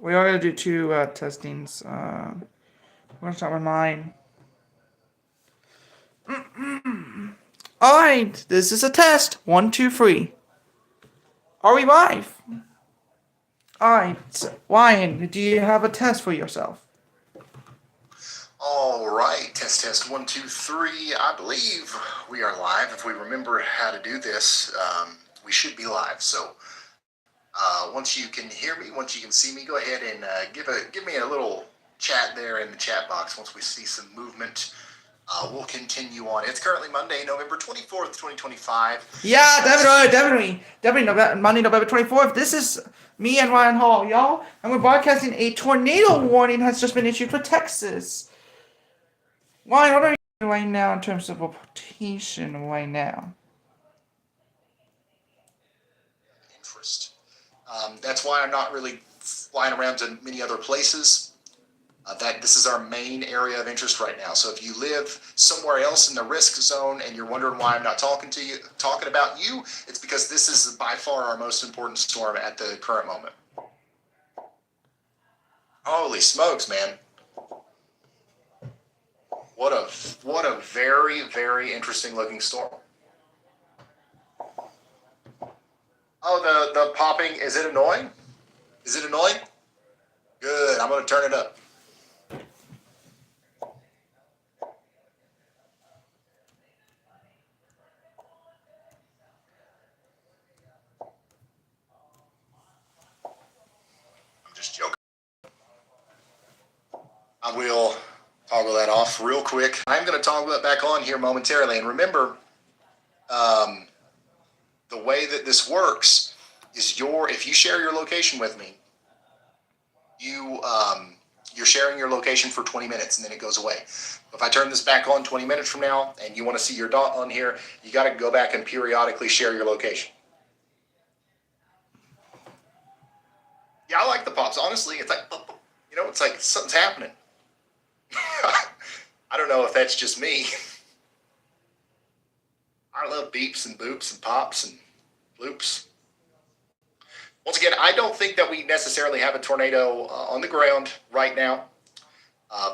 We are gonna do two testings. I'm gonna start with mine. All right, this is a test. 1, 2, 3. Are we live? All right, Ryan, do you have a test for yourself? All right, test 1, 2, 3. I believe we are live. If we remember how to do this, we should be live. So once you can hear me, once you can see me, go ahead and give me a little chat there in the chat box. Once we see some movement, we'll continue on. It's currently Monday, November 24th, 2025. Yeah, definitely. Monday, November 24th. This is me and Ryan Hall, y'all, and we're broadcasting a tornado warning has just been issued for Texas. Ryan, what are you doing right now in terms of reportation right now? Interest. That's why I'm not really flying around to many other places. That this is our main area of interest right now. So if you live somewhere else in the risk zone and you're wondering why I'm not talking about you, it's because this is by far our most important storm at the current moment. Holy smokes, man! What a very interesting looking storm. Oh, the popping, is it annoying? Is it annoying? Good, I'm gonna turn it up. I'm just joking. I will toggle that off real quick. I'm gonna toggle it back on here momentarily. And remember, the way that this works is if you share your location with me, you're sharing your location for 20 minutes and then it goes away. If I turn this back on 20 minutes from now and you want to see your dot on here, you got to go back and periodically share your location. Yeah, I like the pops. Honestly, it's like, it's like something's happening. I don't know if that's just me. I love beeps and boops and pops and bloops. Once again, I don't think that we necessarily have a tornado on the ground right now,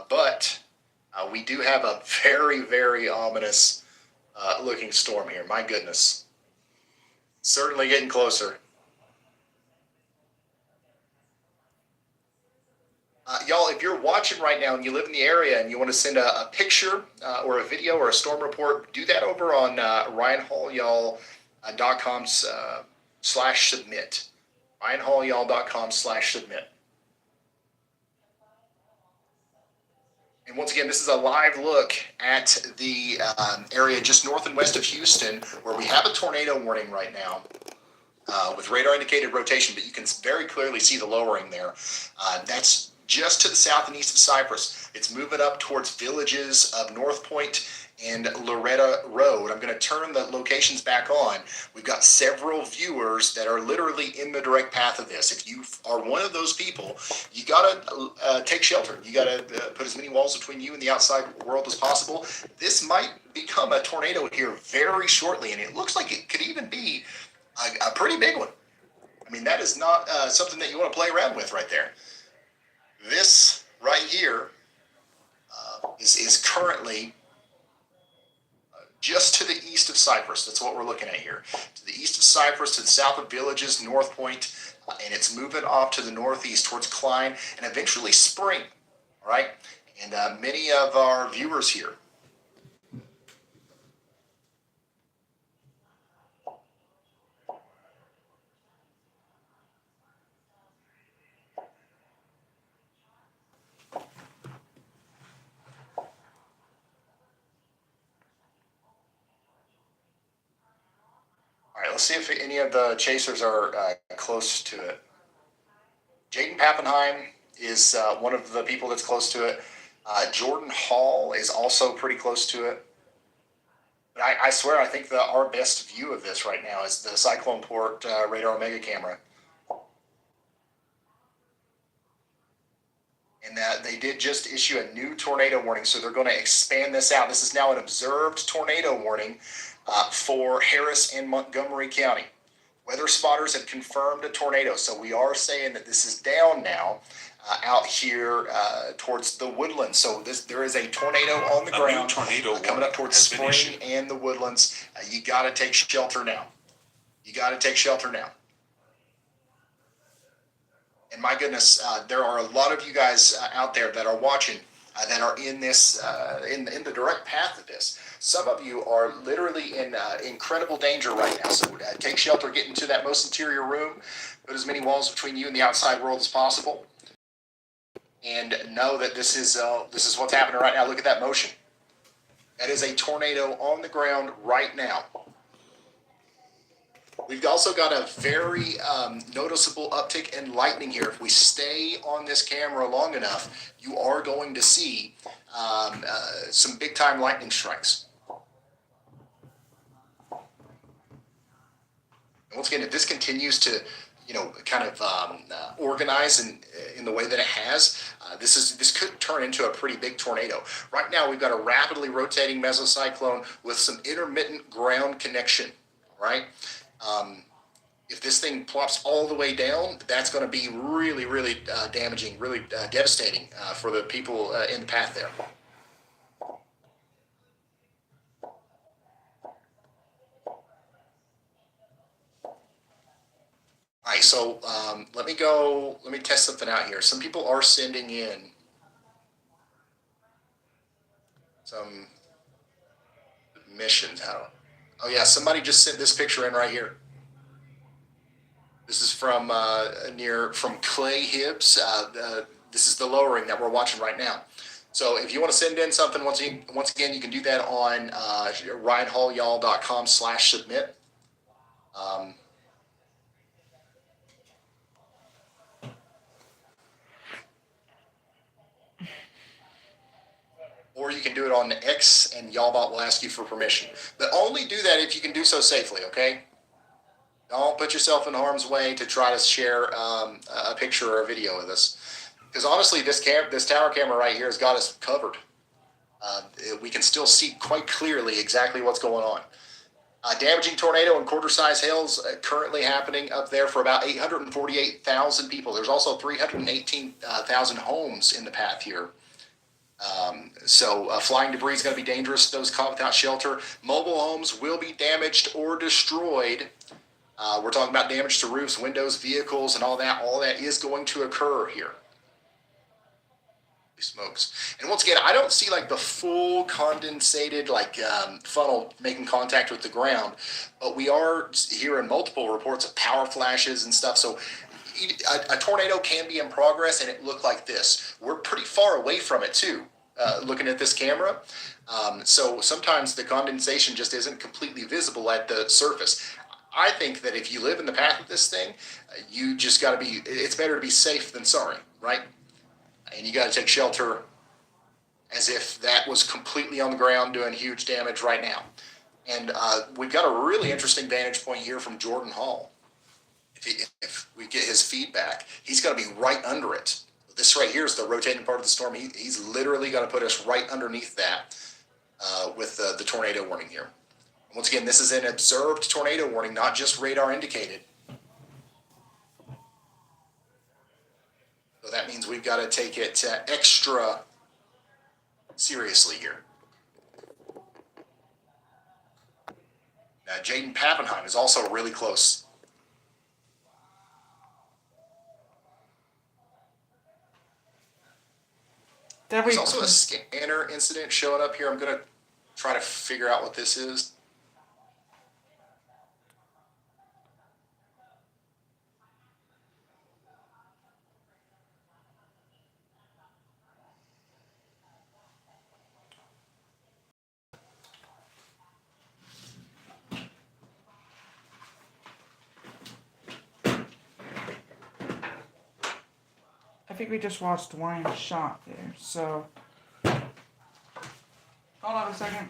but we do have a very ominous looking storm here. My goodness. Certainly getting closer. Y'all, if you're watching right now and you live in the area and you want to send a picture or a video or a storm report, do that over on ryanhallyall.com/submit. ryanhallyall.com/submit. And once again, this is a live look at the area just north and west of Houston where we have a tornado warning right now. With radar indicated rotation, but you can very clearly see the lowering there. That's just to the south and east of Cypress. It's moving up towards villages of North Point and Loretta Road. I'm going to turn the locations back on. We've got several viewers that are literally in the direct path of this. If you are one of those people, you got to take shelter. You got to put as many walls between you and the outside world as possible. This might become a tornado here very shortly, and it looks like it could even be a pretty big one. I mean, that is not something that you want to play around with right there. This right here is currently just to the east of Cypress. That's what we're looking at here. To the east of Cypress, to the south of Villages, North Point, and it's moving off to the northeast towards Klein and eventually Spring. All right? And many of our viewers here, all right, let's see if any of the chasers are close to it. Jaden Pappenheim is one of the people that's close to it. Jordan Hall is also pretty close to it. But I swear, I think our best view of this right now is the Cyclone Port Radar Omega camera. And they did just issue a new tornado warning, so they're going to expand this out. This is now an observed tornado warning for Harris and Montgomery County. Weather spotters have confirmed a tornado, so we are saying that this is down now out here towards the woodlands. So there is a tornado on the ground coming up towards Spring and the woodlands. You got to take shelter now. You got to take shelter now. And my goodness, there are a lot of you guys out there that are watching that are in this in the direct path of this. Some of you are literally in incredible danger right now. So take shelter, get into that most interior room, put as many walls between you and the outside world as possible, and know that this is what's happening right now. Look at that motion. That is a tornado on the ground right now. We've also got a very noticeable uptick in lightning here. If we stay on this camera long enough, you are going to see some big time lightning strikes. And once again, if this continues to, kind of organize in the way that it has, this could turn into a pretty big tornado. Right now, we've got a rapidly rotating mesocyclone with some intermittent ground connection. Right. If this thing plops all the way down, that's going to be really, really damaging, really devastating for the people in the path there. All right, so let me test something out here. Some people are sending in some missions. Oh yeah, somebody just sent this picture in right here. This is from Clay Hibbs. This is the lowering that we're watching right now. So if you want to send in something, once again, you can do that on ryanhallyall.com/submit. Or you can do it on X, and YALLBot will ask you for permission. But only do that if you can do so safely, okay? Don't put yourself in harm's way to try to share a picture or a video of this. Because honestly, this tower camera right here has got us covered. We can still see quite clearly exactly what's going on. Damaging tornado and quarter-size hails currently happening up there for about 848,000 people. There's also 318,000 homes in the path here. So flying debris is going to be dangerous. Those caught without shelter. Mobile homes will be damaged or destroyed. We're talking about damage to roofs, windows, vehicles, and all that. All that is going to occur here. Smokes. And once again, I don't see like the full condensated funnel making contact with the ground, but we are hearing multiple reports of power flashes and stuff. So a tornado can be in progress, and it looked like this. We're pretty far away from it too, looking at this camera. So sometimes the condensation just isn't completely visible at the surface. I think that if you live in the path of this thing, you just got to be, it's better to be safe than sorry, right? And you got to take shelter as if that was completely on the ground doing huge damage right now. And we've got a really interesting vantage point here from Jordan Hall. If we get his feedback, he's going to be right under it. This right here is the rotating part of the storm. He's literally going to put us right underneath that with the tornado warning here. Once again, this is an observed tornado warning, not just radar indicated. So that means we've got to take it extra seriously here. Now, Jaden Pappenheim is also really close. There's also a scanner incident showing up here. I'm going to try to figure out what this is. I think we just watched one shot there, so hold on a second.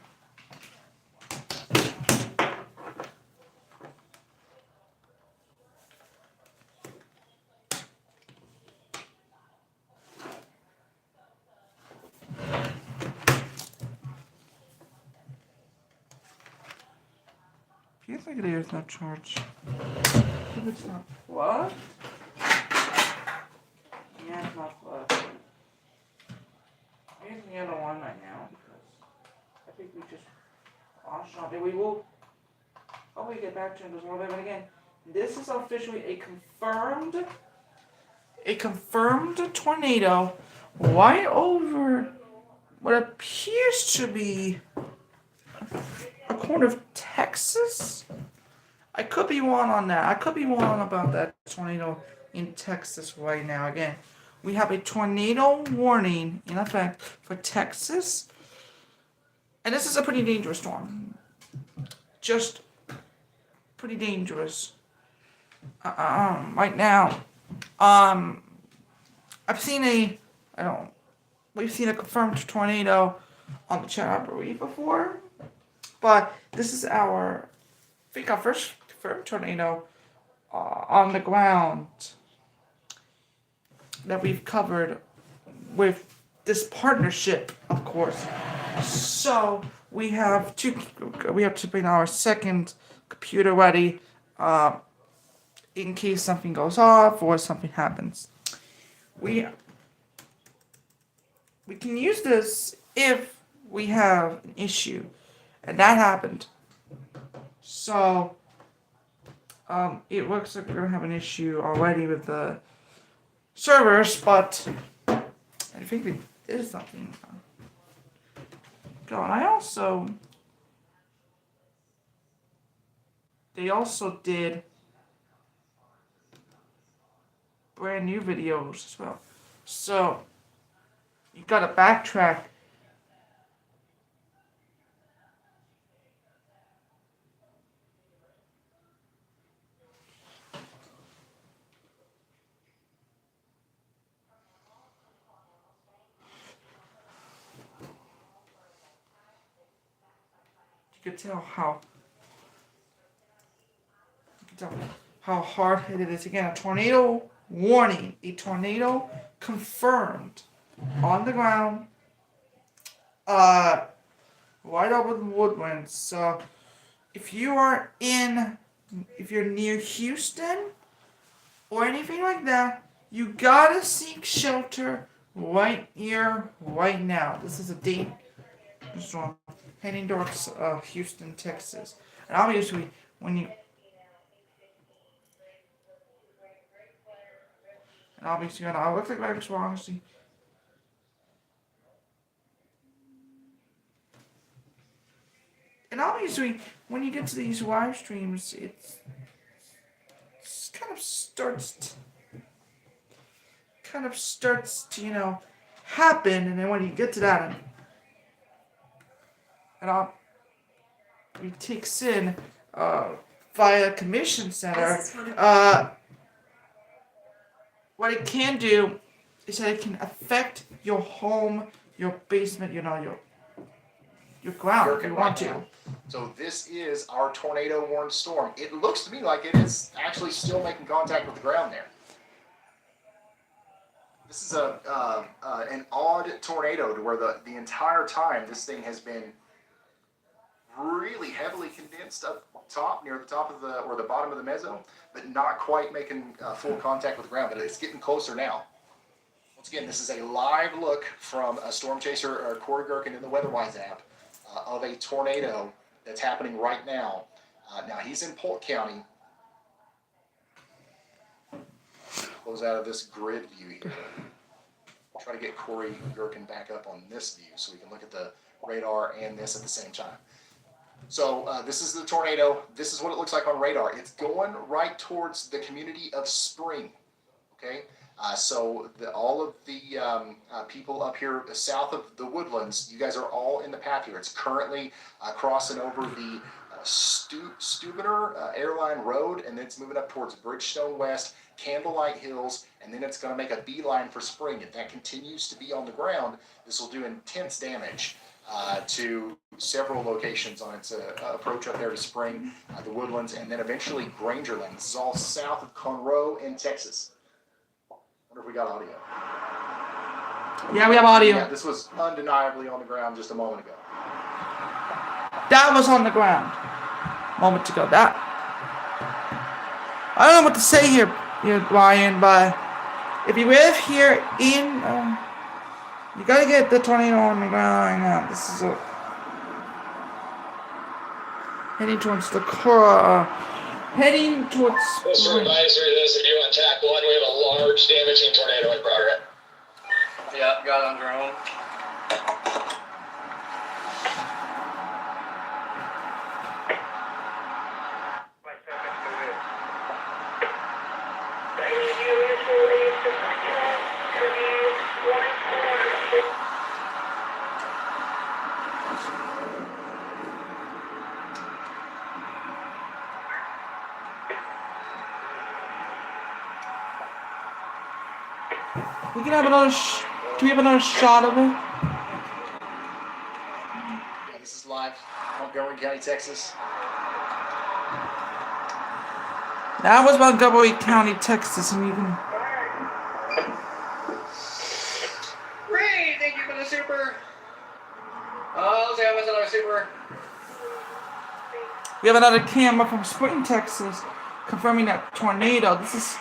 feels like there's no charge. If it's not plugged. Yeah, it's not plugged. I'm using the other one right now because I think we just lost on it. We will probably get back to it a little bit, but again, this is officially a confirmed tornado right over what appears to be a corner of Texas. I could be wrong on that. I could be wrong about that tornado in Texas right now. Again, we have a tornado warning in effect for Texas. And this is a pretty dangerous storm. Just pretty dangerous. Right now. We've seen a confirmed tornado on the Channel Reef before. But this is our first confirmed tornado on the ground that we've covered with this partnership, of course. So we have to bring our second computer ready in case something goes off or something happens. We can use this if we have an issue, and that happened. So it looks like we're gonna have an issue already with the servers, but I think we did something. God, they also did brand new videos as well. So you gotta backtrack. You can tell how hard hit it is. Again, a tornado warning, a tornado confirmed on the ground, right over the woodlands. So if you're near Houston or anything like that, you gotta seek shelter right here, right now. This is a date storm heading towards Houston, Texas. And obviously, I look like Max Rossi. And obviously, when you get to these live streams, it kind of starts to, happen, and then when you get to that, it takes in via commission center. What it can do is that it can affect your home, your basement, your ground if you want to. So this is our tornado warned storm. It looks to me like it is actually still making contact with the ground there. This is an odd tornado to where the entire time this thing has been really heavily condensed up top, near the top of the bottom of the mezzo, but not quite making full contact with the ground. But it's getting closer now. Once again, this is a live look from a storm chaser, Corey Gerken in the WeatherWise app, of a tornado that's happening right now. Now he's in Polk County. Close out of this grid view here. I'll try to get Corey Gerken back up on this view so we can look at the radar and this at the same time. So this is the tornado. This is what it looks like on radar. It's going right towards the community of Spring. Okay, so all of the people up here south of the Woodlands, you guys are all in the path here. It's currently crossing over the Stubiner Airline Road, and then it's moving up towards Bridgestone West, Candlelight Hills, and then it's going to make a beeline for Spring. If that continues to be on the ground, this will do intense damage to several locations on its approach up there to Spring, the Woodlands, and then eventually Grangerland. This is all south of Conroe in Texas. Wonder if we got audio. Yeah, we have audio. Yeah, this was undeniably on the ground just a moment ago. That was on the ground. moments ago. That I don't know what to say here, Ryan, but if you live here in, you gotta get the tornado on the ground right now. This is heading towards the core, heading towards. Just a advisory to those of you on TAC 1, we have a large damaging tornado in progress. Yeah, got it on drone. We can have another. Do we have another shot of it? Yeah, this is live, Montgomery County, Texas. That was Montgomery County, Texas, and you can. Ray, thank you for the super. Oh, let's have another super. We have another camera from Spring, Texas, confirming that tornado. This is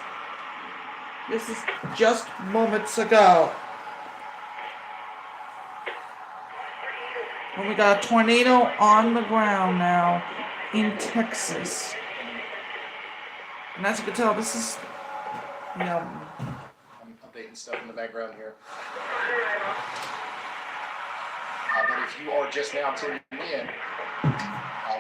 just moments ago. And we got a tornado on the ground now in Texas. And as you can tell, this is, I'm updating stuff in the background here. But if you are just now tuning in,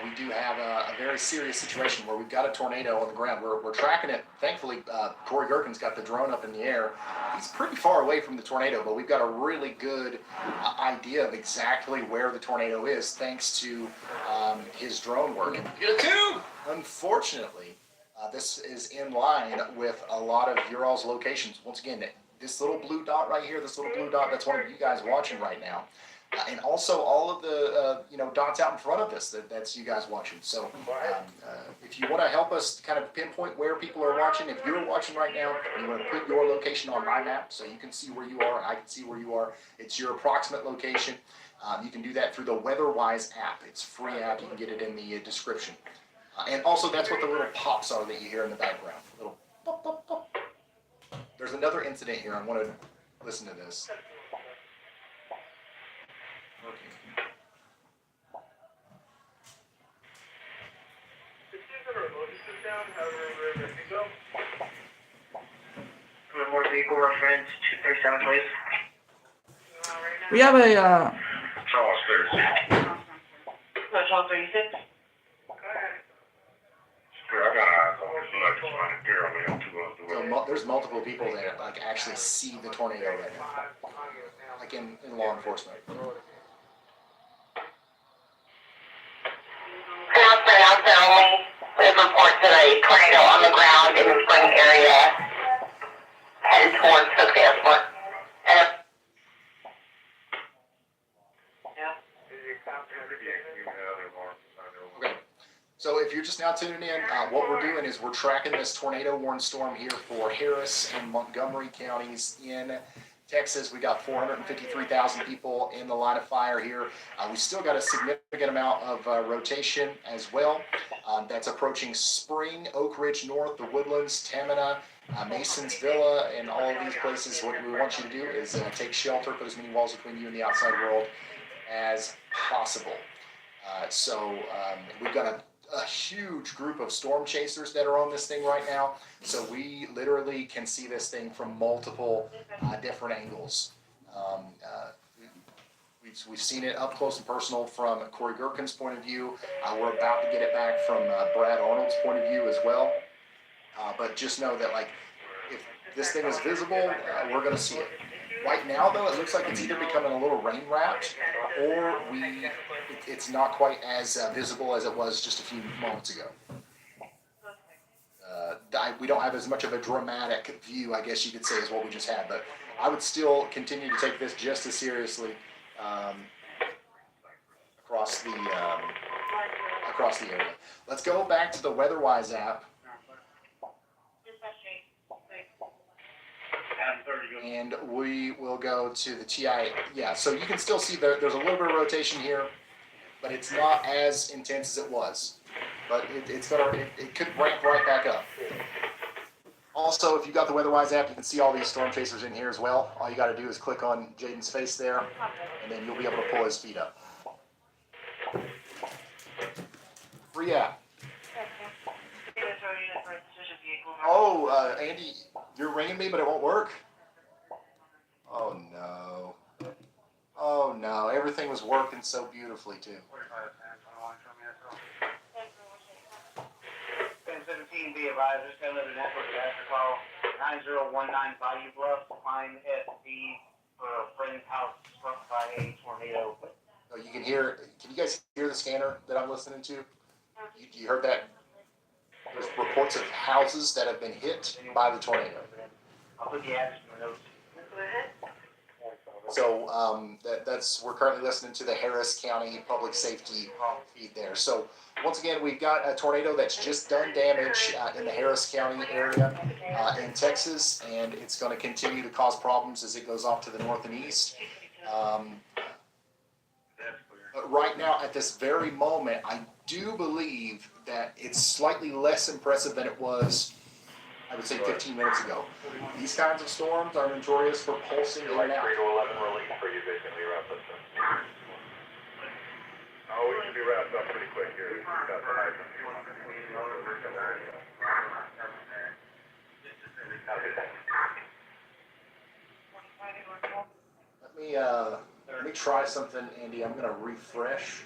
we do have a very serious situation where we've got a tornado on the ground. We're tracking it. Thankfully, Corey Gherkin's got the drone up in the air. He's pretty far away from the tornado, but we've got a really good idea of exactly where the tornado is thanks to his drone work. Get a tube! Unfortunately, this is in line with a lot of your all's locations. Once again, this little blue dot right here, this little blue dot, that's one of you guys watching right now. And also all of the dots out in front of this, that's you guys watching. So if you want to help us kind of pinpoint where people are watching, if you're watching right now, you want to put your location on my map so you can see where you are and I can see where you are. It's your approximate location. You can do that through the WeatherWise app. It's a free app. You can get it in the description. And also that's what the little pops are that you hear in the background. Little pop, pop, pop. There's another incident here. I want to listen to this. More vehicle reference 237, please. we have a, Charles 36. 1236. So there's multiple people that like actually see the tornado right now, like in law enforcement. Announcement only. We have reports of a tornado on the ground in the Spring area, headed towards Cook Airport. Okay, so if you're just now tuning in, what we're doing is we're tracking this tornado warned storm here for Harris and Montgomery counties in Texas. We got 453,000 people in the line of fire here. We still got a significant amount of rotation as well. That's approaching Spring, Oak Ridge North, the Woodlands, Tamina, Mason's Villa, and all of these places. What we want you to do is take shelter, put as many walls between you and the outside world as possible. So we've got a huge group of storm chasers that are on this thing right now. So we literally can see this thing from multiple different angles. We've seen it up close and personal from Corey Gherkin's point of view. We're about to get it back from Brad Arnold's point of view as well. But just know that like if this thing is visible, we're going to see it. Right now, though, it looks like it's either becoming a little rain-wrapped or it's not quite as visible as it was just a few moments ago. We don't have as much of a dramatic view, I guess you could say, as what we just had, but I would still continue to take this just as seriously across the area. Let's go back to the WeatherWise app. And we will go to the TI. Yeah, so you can still see there's a little bit of rotation here, but it's not as intense as it was. but it could ramp right back up. Also, if you got the WeatherWise app, you can see all these storm chasers in here as well. All you got to do is click on Jaden's face there, and then you'll be able to pull his feet up. Free app. Oh, Andy, you're ringing me, but it won't work? Oh, no. Oh, no. Everything was working so beautifully, too. 1017, be advised, this kind of the network disaster call 9019 Bayou Bluff, line SD for a friend's house struck by a tornado. Oh, you can you guys hear the scanner that I'm listening to? You heard that? There's reports of houses that have been hit by the tornado. I'll put the address in the notes. So we're currently listening to the Harris County Public Safety feed there. So once again, we've got a tornado that's just done damage in the Harris County area in Texas, and it's going to continue to cause problems as it goes off to the north and east. But right now, at this very moment, I do believe that it's slightly less impressive than it was, I would say, 15 minutes ago. These kinds of storms are notorious for pulsing in and out. 3 to 11 release for you basically wrap this up. Oh, we should be wrapped up pretty quick here. We've got the hydrant. Let me try something, Andy. I'm gonna refresh,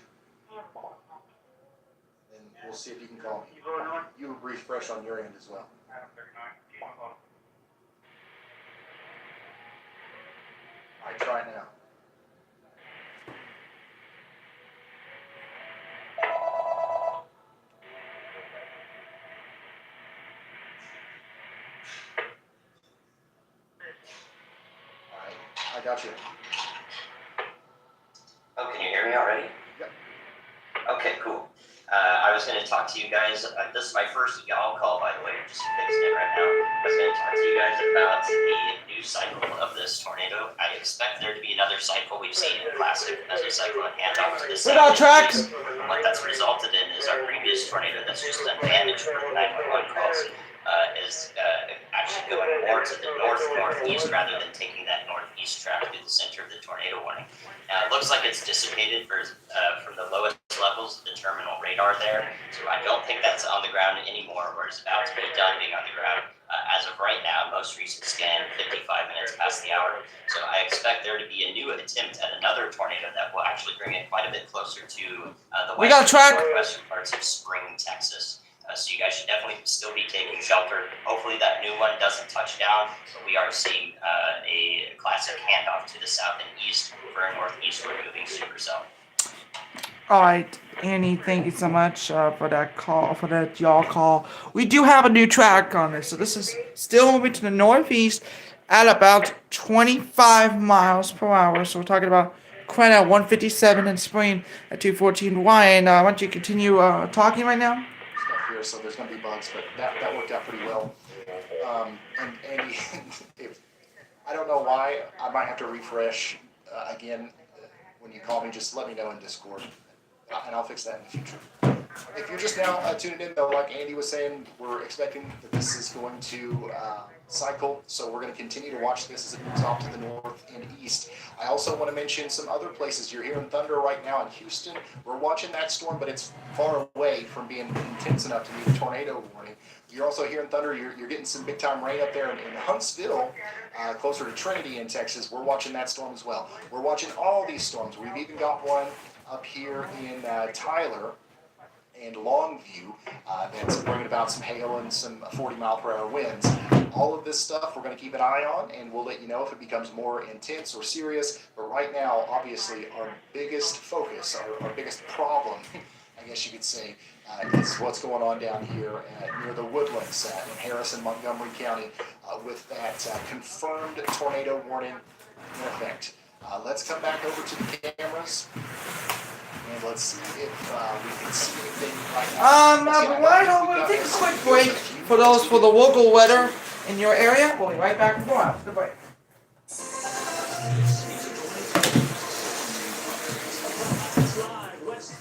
and we'll see if you can call me. You refresh on your end as well. All right, try it now. All right, I got you. Oh, can you hear me already? Yep. Okay, cool. I was going to talk to you guys. This is my first y'all call, by the way. I'm just fixing it right now. I was going to talk to you guys about the new cycle of this tornado. I expect there to be another cycle we've seen in classic mesocyclone handoff to the We're on track. What that's resulted in is our previous tornado that's just done damage for the 911 calls is actually going more to the northeast rather than taking that northeast track through the center of the tornado warning. Now, it looks like it's dissipated from the lowest levels of the terminal radar there, so I don't think that's on the ground anymore, or is about to be done being on the ground. As of right now, most recent scan, 55 minutes past the hour. So I expect there to be a new attempt at another tornado that will actually bring it quite a bit closer to the We got a track. western parts of Spring, Texas. So you guys should definitely still be taking shelter. Hopefully that new one doesn't touch down, but we are seeing a classic handoff to the south and east for a northeastward moving supercell. All right, Annie, thank you so much for that call, for that y'all call. We do have a new track on this, so this is still moving to the northeast at about 25 miles per hour. So we're talking about Quinn at 157 and Spring at 214. Why don't you continue talking right now? Stuff here, so there's going to be bugs, but that worked out pretty well. And Andy, if I don't know why, I might have to refresh again. When you call me, just let me know in Discord, and I'll fix that in the future. If you're just now tuning in, though, like Andy was saying, we're expecting that this is going to cycle, so we're going to continue to watch this as it moves off to the north and east. I also want to mention some other places. You're hearing thunder right now in Houston. We're watching that storm, but it's far away from being intense enough to need a tornado warning. You're also hearing thunder. You're getting some big-time rain up there in Huntsville, closer to Trinity in Texas. We're watching that storm as well. We're watching all these storms. We've even got one up here in Tyler and Longview that's bringing about some hail and some 40-mile-per-hour winds. All of this stuff we're going to keep an eye on, and we'll let you know if it becomes more intense or serious. But right now, obviously, our biggest focus, our biggest problem, I guess you could say, is what's going on down here near the Woodlands in Harris and Montgomery County with that confirmed tornado warning in effect. Let's come back over to the cameras. And let's see if we can see anything right now. Why don't we take a quick break for the local weather in your area? We'll be right back before after the break.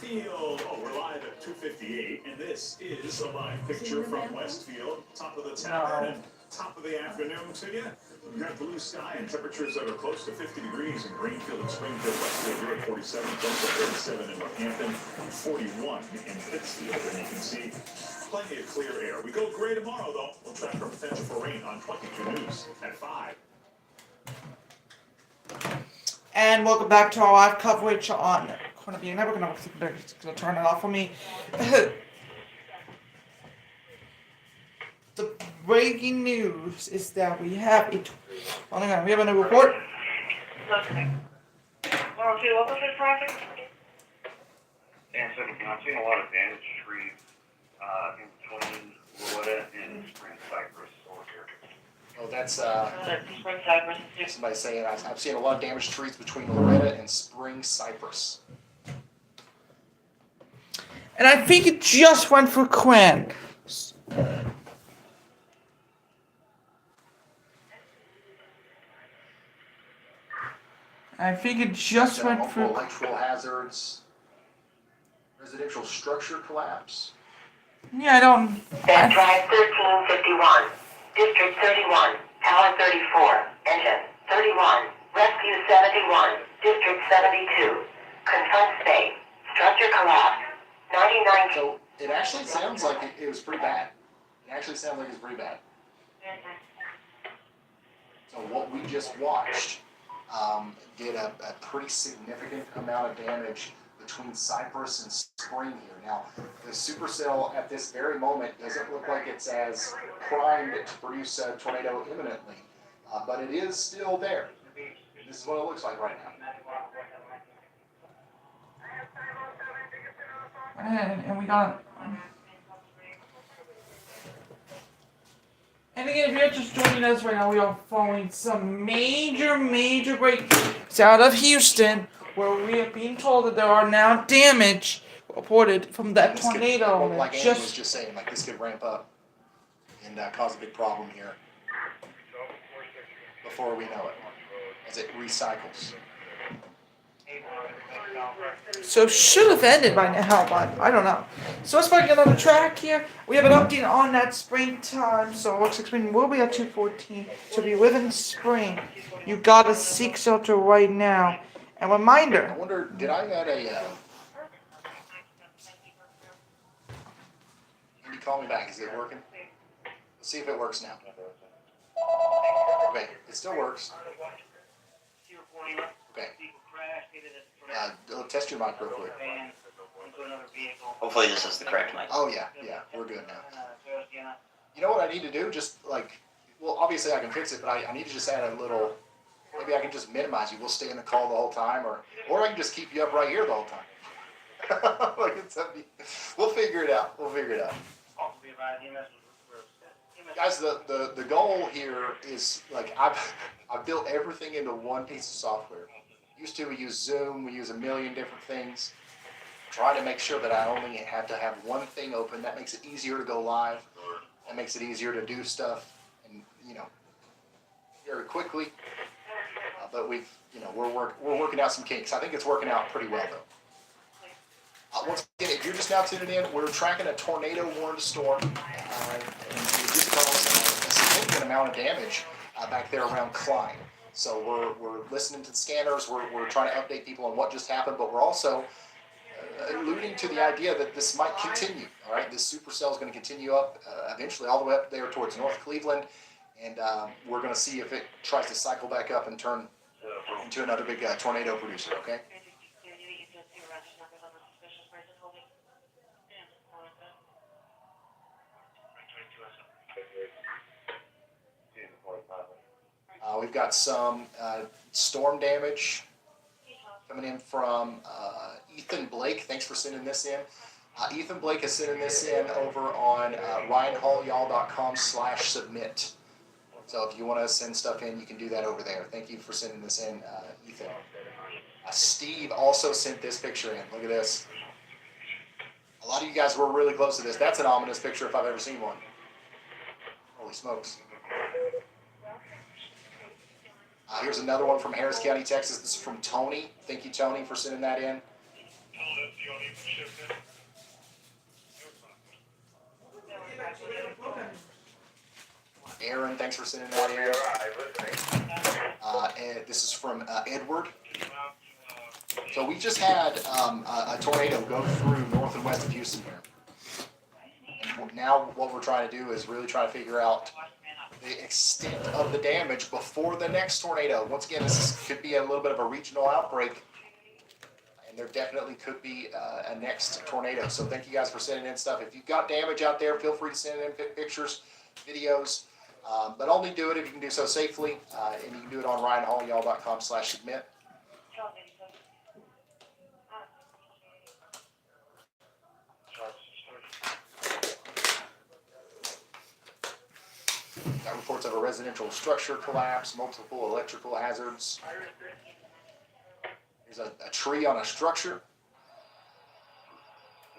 Westfield. Oh, we're live at 2:58, and this is a live picture from Westfield. Top of the tavern and top of the afternoon to you. We've got blue sky and temperatures that are close to 50 degrees in Greenfield and Springfield. Westfield, you're at 47, Tulsa 37 in Northampton, 41 in Pittsfield, and you can see plenty of clear air. We go gray tomorrow, though. We'll track our potential for rain on 22 News at 5. And welcome back to our live coverage on Corner View Network. I'm going to turn it off for me. The breaking news is that we have a. Oh, hang on, we have a new report. Okay, what was the traffic? And so I'm seeing a lot of damaged trees in between Loretta and Spring Cypress over here. Oh, that's Spring Cypress. somebody saying I've seen a lot of damaged trees between Loretta and Spring Cypress. And I think it just went for Quinn. I think it just went Multiple for. electrical hazards, residential structure collapse. Yeah, I don't. Bed Drive 1351, District 31, Tower 34, Engine 31, Rescue 71, District 72, Confront Space, Structure Collapse, 99. So it actually sounds like it was pretty bad. It actually sounds like it's pretty bad. So what we just watched did a pretty significant amount of damage between Cypress and Spring here. Now, the supercell at this very moment doesn't look like it's as primed to produce a tornado imminently, but it is still there. This is what it looks like right now. And we got. And again, if you're just joining us right now, we are following some major breakthroughs out of Houston, where we are being told that there are now damage reported from that This could- tornado. like that Andy was just just saying, like this could ramp up and cause a big problem here before we know it, as it recycles. so should have ended by now, but I don't know. So let's find another track here. We have an update on that springtime. So it looks like spring will be at 2:14. So if you live in spring, you gotta seek shelter right now. And I reminder. wonder, did I add a? Andy, call me back. Is it working? Let's see if it works now. Okay, it still works. Okay. Test your mic real quick. Hopefully this is the correct mic. Oh yeah, we're good now. You know what I need to do? Just like, well, obviously I can fix it, but I need to just add a little. Maybe I can just minimize you. We'll stay in the call the whole time, or I can just keep you up right here the whole time. Like we'll figure it out. Guys, the goal here is like I've built everything into one piece of software. Used to we use Zoom, we use a million different things. Try to make sure that I only have to have one thing open. That makes it easier to go live. That makes it easier to do stuff, and very quickly. But we're working out some kinks. I think it's working out pretty well though. Once again, if you're just now tuning in, we're tracking a tornado-warned storm, and we just caused a significant amount of damage back there around Klein. So we're listening to the scanners. We're trying to update people on what just happened, but we're also alluding to the idea that this might continue. All right, this supercell is going to continue up eventually all the way up there towards North Cleveland, and we're going to see if it tries to cycle back up and turn into another big tornado producer. Okay. We've got some storm damage coming in from Ethan Blake. Thanks for sending this in. Ethan Blake is sending this in over on ryanhallyall.com/submit. So if you want to send stuff in, you can do that over there. Thank you for sending this in, Ethan. Steve also sent this picture in. Look at this. A lot of you guys were really close to this. That's an ominous picture if I've ever seen one. Holy smokes. Here's another one from Harris County, Texas. This is from Tony. Thank you, Tony, for sending that in. Aaron, thanks for sending that in. And this is from Edward. So we just had a tornado go through north and west of Houston here. And now what we're trying to do is really try to figure out the extent of the damage before the next tornado. Once again, could be a little bit of a regional outbreak, and there definitely could be a next tornado. So thank you guys for sending in stuff. If you've got damage out there, feel free to send in pictures, videos, but only do it if you can do so safely, and you can do it on ryanhallyall.com/submit. Got reports of a residential structure collapse, multiple electrical hazards. There's a tree on a structure.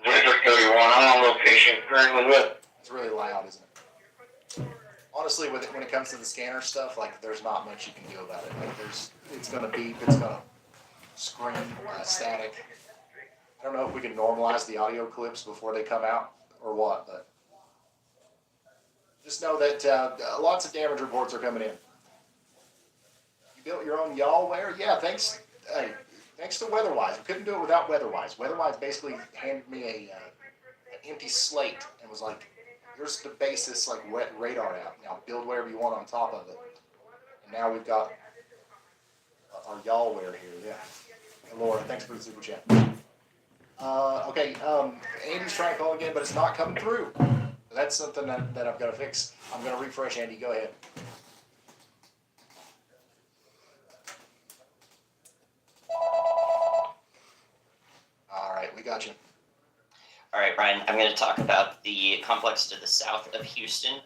Victor 31, I'm on location currently with. It's really loud, isn't it? Honestly, when it comes to the scanner stuff, like there's not much you can do about it. Like it's gonna beep, it's gonna scream, static. I don't know if we can normalize the audio clips before they come out or what, but just know that lots of damage reports are coming in. You built your own YALLWare? Yeah, thanks. Hey, thanks to WeatherWise. We couldn't do it without WeatherWise. WeatherWise basically handed me an empty slate and was like, here's the basis, like wet radar app. Now build whatever you want on top of it. And now we've got our YALLWare here. Yeah. And Laura, thanks for the super chat. Okay, Andy's trying to call again, but it's not coming through. That's something that I've got to fix. I'm going to refresh, Andy. Go ahead. All right, we got you. All right, Brian, I'm going to talk about the complex to the south of Houston.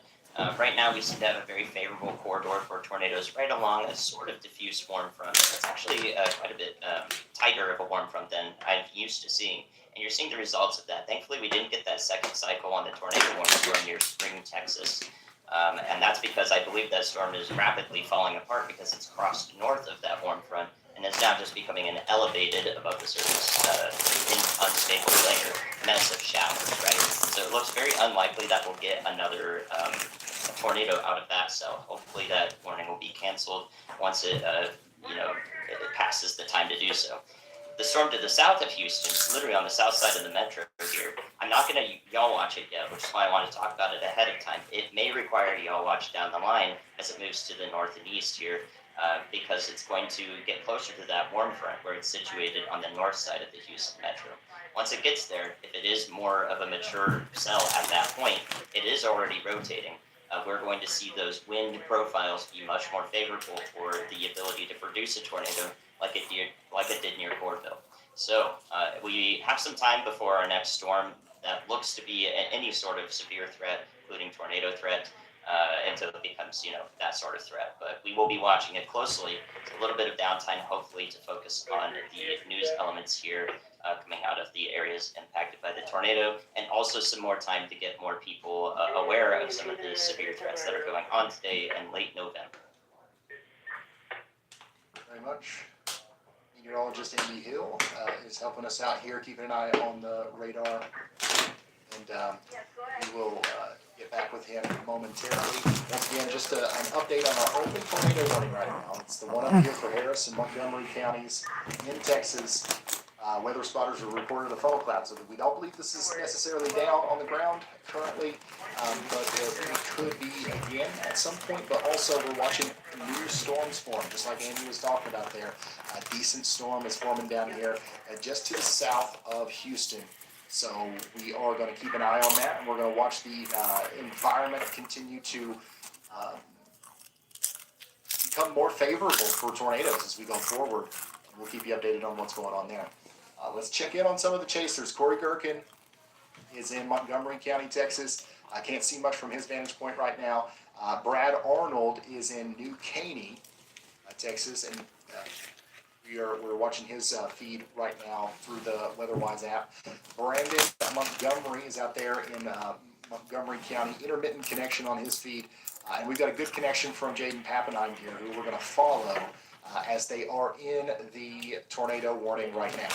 Right now, we seem to have a very favorable corridor for tornadoes right along a sort of diffuse warm front. It's actually quite a bit tighter of a warm front than I'm used to seeing. And you're seeing the results of that. Thankfully, we didn't get that second cycle on the tornado warning storm near Spring, Texas. And that's because I believe that storm is rapidly falling apart because it's crossed north of that warm front and is now just becoming an elevated above the surface unstable layer mess of showers, right? So it looks very unlikely that we'll get another tornado out of that. So hopefully that warning will be canceled once it passes the time to do so. The storm to the south of Houston, literally on the south side of the metro here, I'm not going to y'all watch it yet, which is why I want to talk about it ahead of time. It may require y'all watch down the line as it moves to the north and east here, because it's going to get closer to that warm front where it's situated on the north side of the Houston metro. Once it gets there, if it is more of a mature cell at that point, it is already rotating. We're going to see those wind profiles be much more favorable for the ability to produce a tornado like it did near Corville. So we have some time before our next storm that looks to be any sort of severe threat, including tornado threat, until it becomes, that sort of threat. But we will be watching it closely. It's a little bit of downtime, hopefully, to focus on the news elements here coming out of the areas impacted by the tornado, and also some more time to get more people aware of some of the severe threats that are going on today in late November. Very much. Meteorologist Andy Hill is helping us out here, keeping an eye on the radar, and we will get back with him momentarily. Once again, just an update on our open tornado warning right now. It's the one up here for Harris and Montgomery counties in Texas. Weather spotters are reported a funnel cloud, so we don't believe this is necessarily down on the ground currently, but it could be again at some point. But also we're watching new storms form, just like Andy was talking about there. A decent storm is forming down here just to the south of Houston. So we are going to keep an eye on that, and we're going to watch the environment continue to become more favorable for tornadoes as we go forward. We'll keep you updated on what's going on there. Let's check in on some of the chasers. Corey Gherkin is in Montgomery County, Texas. I can't see much from his vantage point right now. Brad Arnold is in New Caney, Texas, and we're watching his feed right now through the WeatherWise app. Brandon Montgomery is out there in Montgomery County. Intermittent connection on his feed. And we've got a good connection from Jaden Pappenheim here, who we're going to follow as they are in the tornado warning right now.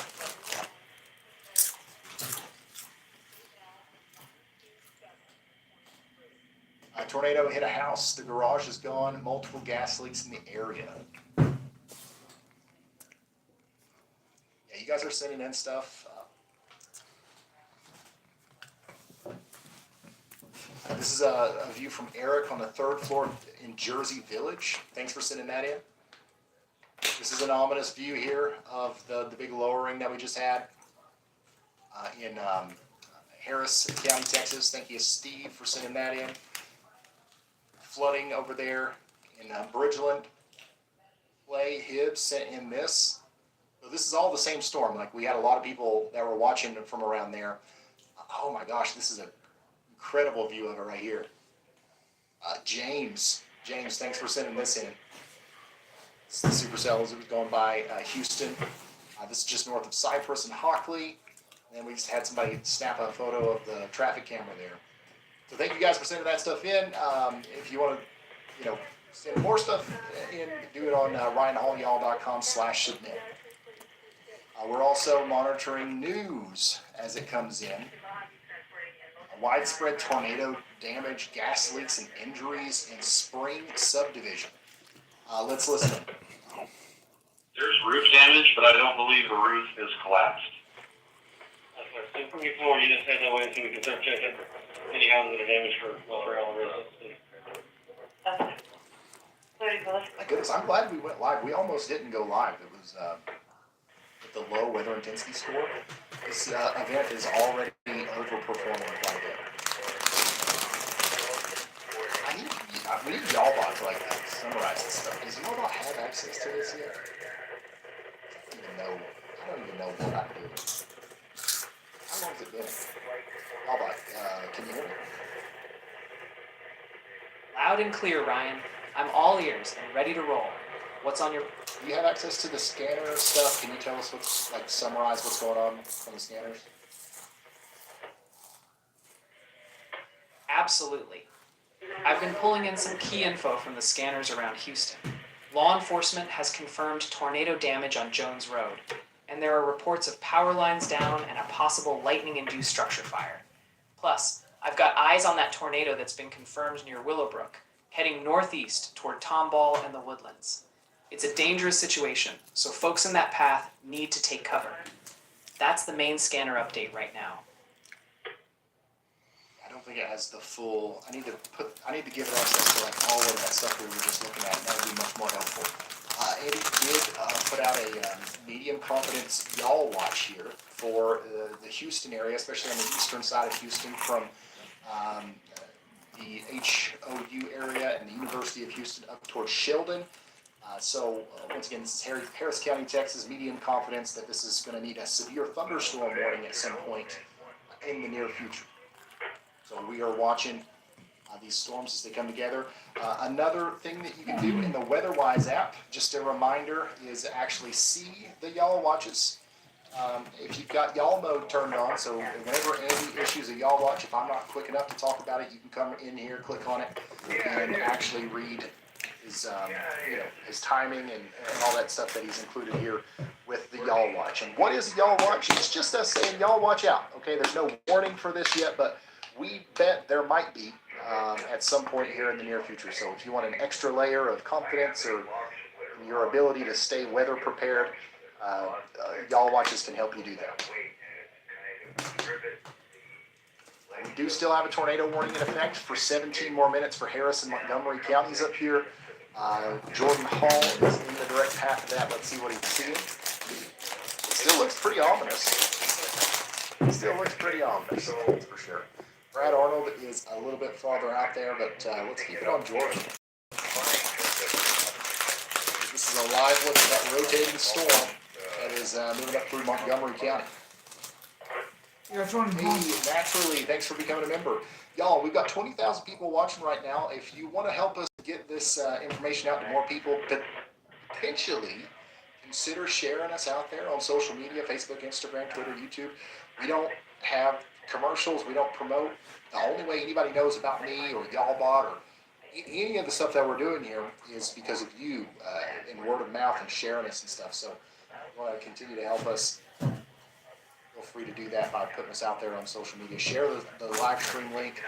Tornado hit a house. The garage is gone. Multiple gas leaks in the area. Yeah, you guys are sending in stuff. This is a view from Eric on the 3rd floor in Jersey Village. Thanks for sending that in. This is an ominous view here of the big lowering that we just had in Harris County, Texas. Thank you, Steve, for sending that in. Flooding over there in Bridgeland. Clay Hibbs sent in this. So this is all the same storm. Like, we had a lot of people that were watching from around there. Oh my gosh, this is an incredible view of it right here. James, thanks for sending this in. This is the supercells that was going by Houston. This is just north of Cypress and Hockley. And we just had somebody snap a photo of the traffic camera there. So thank you guys for sending that stuff in. If you want to, send more stuff in, do it on ryanhallyall.com/submit. We're also monitoring news as it comes in. Widespread tornado damage, gas leaks, and injuries in Spring subdivision. Let's listen. There's roof damage, but I don't believe the roof is collapsed. So from your floor, you just head that way so we can start checking any houses that are damaged for all residents. My goodness, I'm glad we went live. We almost didn't go live. It was with the low weather intensity score. This event is already overperforming quite a bit. We need Y'allbot to summarize this stuff. Does Y'allbot have access to this yet? I don't even know what I'm doing. How long has it been? Y'allbot, can you hear me? Loud and clear, Ryan. I'm all ears and ready to roll. What's on your... Do you have access to the scanner stuff? Can you tell us summarize what's going on from the scanners? Absolutely. I've been pulling in some key info from the scanners around Houston. Law enforcement has confirmed tornado damage on Jones Road, and there are reports of power lines down and a possible lightning-induced structure fire. Plus, I've got eyes on that tornado that's been confirmed near Willowbrook, heading northeast toward Tomball and the Woodlands. It's a dangerous situation, so folks in that path need to take cover. That's the main scanner update right now. I don't think it has the full. I need to give it access to all of that stuff we were just looking at. That would be much more helpful. Andy did put out a medium confidence Y'all watch here for the Houston area, especially on the eastern side of Houston from the HOU area and the University of Houston up towards Sheldon. Once again, this is Harris County, Texas, medium confidence that this is going to need a severe thunderstorm warning at some point in the near future. So we are watching these storms as they come together. Another thing that you can do in the WeatherWise app, just a reminder, is actually see the Y'all watches. If you've got Y'all mode turned on, so whenever Andy issues a Y'all watch, if I'm not quick enough to talk about it, you can come in here, click on it, and actually read his timing and all that stuff that he's included here with the Y'all watch. And what is a Y'all watch? It's just us saying Y'all watch out. Okay, there's no warning for this yet, but we bet there might be at some point here in the near future. So if you want an extra layer of confidence or your ability to stay weather prepared, Y'all watches can help you do that. We do still have a tornado warning in effect for 17 more minutes for Harris and Montgomery counties up here. Jordan Hall is in the direct path of that. Let's see what he's seeing. It still looks pretty ominous. That's for sure. Brad Arnold is a little bit farther out there, but let's keep it on Jordan. This is a live look at that rotating storm that is moving up through Montgomery County. Yeah, Jordan. Hey, Naturally, thanks for becoming a member. Y'all, we've got 20,000 people watching right now. If you want to help us get this information out to more people, potentially consider sharing us out there on social media, Facebook, Instagram, Twitter, YouTube. We don't have commercials. We don't promote. The only way anybody knows about me or Y'allbot or any of the stuff that we're doing here is because of you and word of mouth and sharing us and stuff. So if you want to continue to help us, feel free to do that by putting us out there on social media. Share the live stream link.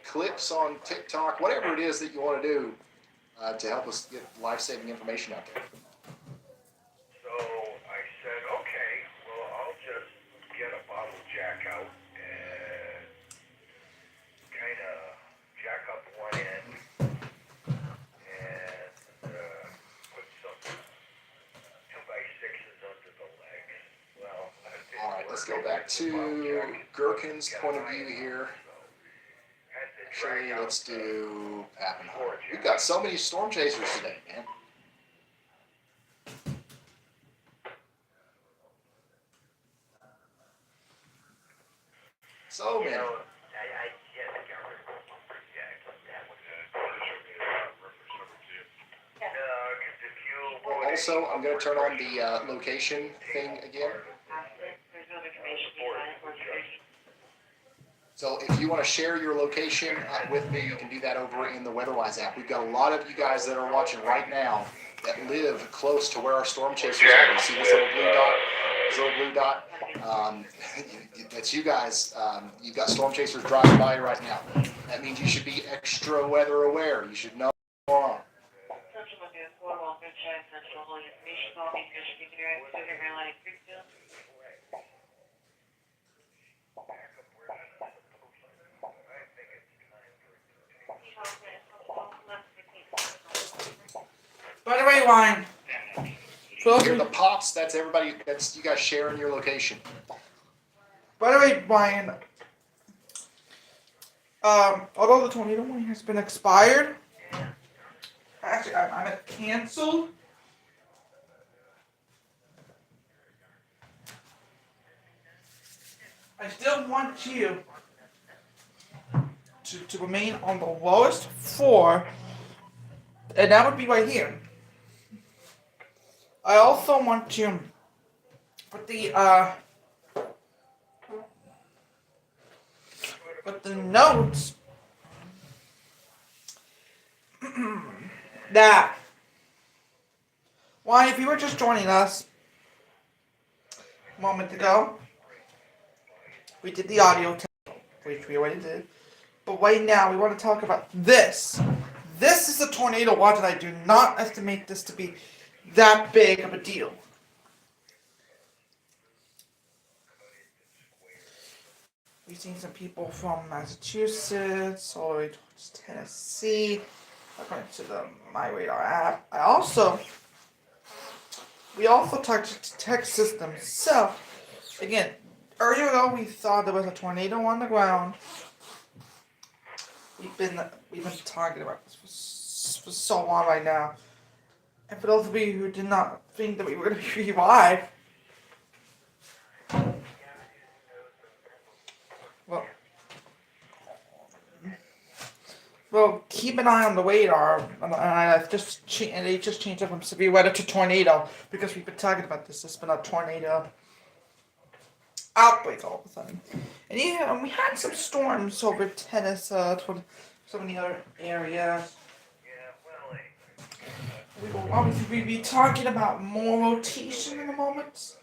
clips on TikTok, whatever it is that you want to do to help us get life-saving information out there. So I said, okay, well, I'll just get a bottle jack out and kind of jack up one end and put some 2x6s under the legs. Well, that didn't All right, let's go work. back to Gherkin's point of view here. Actually, let's do Pappenheimer. We've got so many storm chasers today, man. So many. I can't get rid of a jack like that one. Because if you Also, I'm going to turn on the location thing again. So if you want to share your location with me, you can do that over in the WeatherWise app. We've got a lot of you guys that are watching right now that live close to where our storm chasers are. You see this little blue dot? This little blue dot? That's you guys. You've got storm chasers driving by right now. That means you should be extra weather aware. You should know what's going on. By the way, Ryan. Here the pops, that's everybody, that's you guys sharing your location. By the way, Ryan. Although the tornado warning has been expired, actually, I'm at canceled. I still want you to remain on the lowest floor, and that would be right here. I also want to put the notes that why, if you were just joining us a moment ago, we did the audio tape, which we already did. But right now, we want to talk about this. This is a tornado watch, and I do not estimate this to be that big of a deal. We've seen some people from Massachusetts all the way to Tennessee, according to the My Radar app. We also talked to Texas themselves. Again, earlier though, we thought there was a tornado on the ground. We've been talking about this for so long right now. And for those of you who did not think that we were going to be live, well, keep an eye on the radar. And they just changed it from severe weather to tornado because we've been talking about this. There's been a tornado outbreak all of a sudden. And yeah, we had some storms over Tennessee, some of the other areas. We will obviously be talking about more rotation in a moment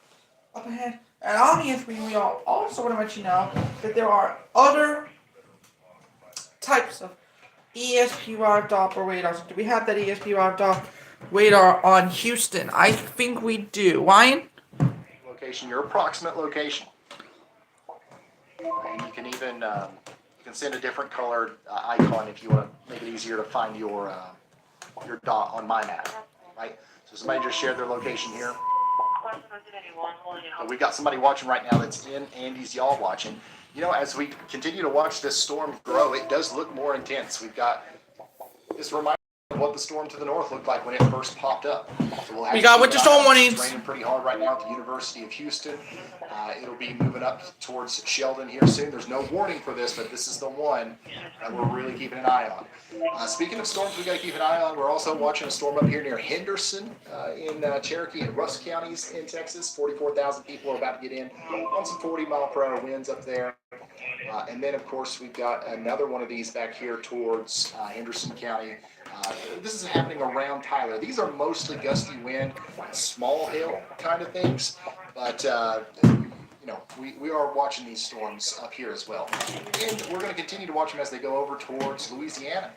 up ahead. And obviously, we also want to let you know that there are other types of ESP Doppler radars. Do we have that ESP Doppler radar on Houston? I think we do. Ryan? Location, your approximate location. And you can even you can send a different colored icon if you want to make it easier to find your dot on my map, right? So somebody just shared their location here. We've got somebody watching right now that's in Andy's Y'all watching. You know, as we continue to watch this storm grow, it does look more intense. We've got this reminder of what the storm to the north looked like when it first popped up. So we'll have We got winter storm warnings. It's raining pretty hard right now at the University of Houston. It'll be moving up towards Sheldon here soon. There's no warning for this, but this is the one that we're really keeping an eye on. Speaking of storms we got to keep an eye on, we're also watching a storm up here near Henderson in Cherokee and Rusk counties in Texas. 44,000 people are about to get in on some 40-mile-per-hour winds up there. And then, of course, we've got another one of these back here towards Henderson County. This is happening around Tyler. These are mostly gusty wind, small hail kind of things. But we are watching these storms up here as well. And we're going to continue to watch them as they go over towards Louisiana,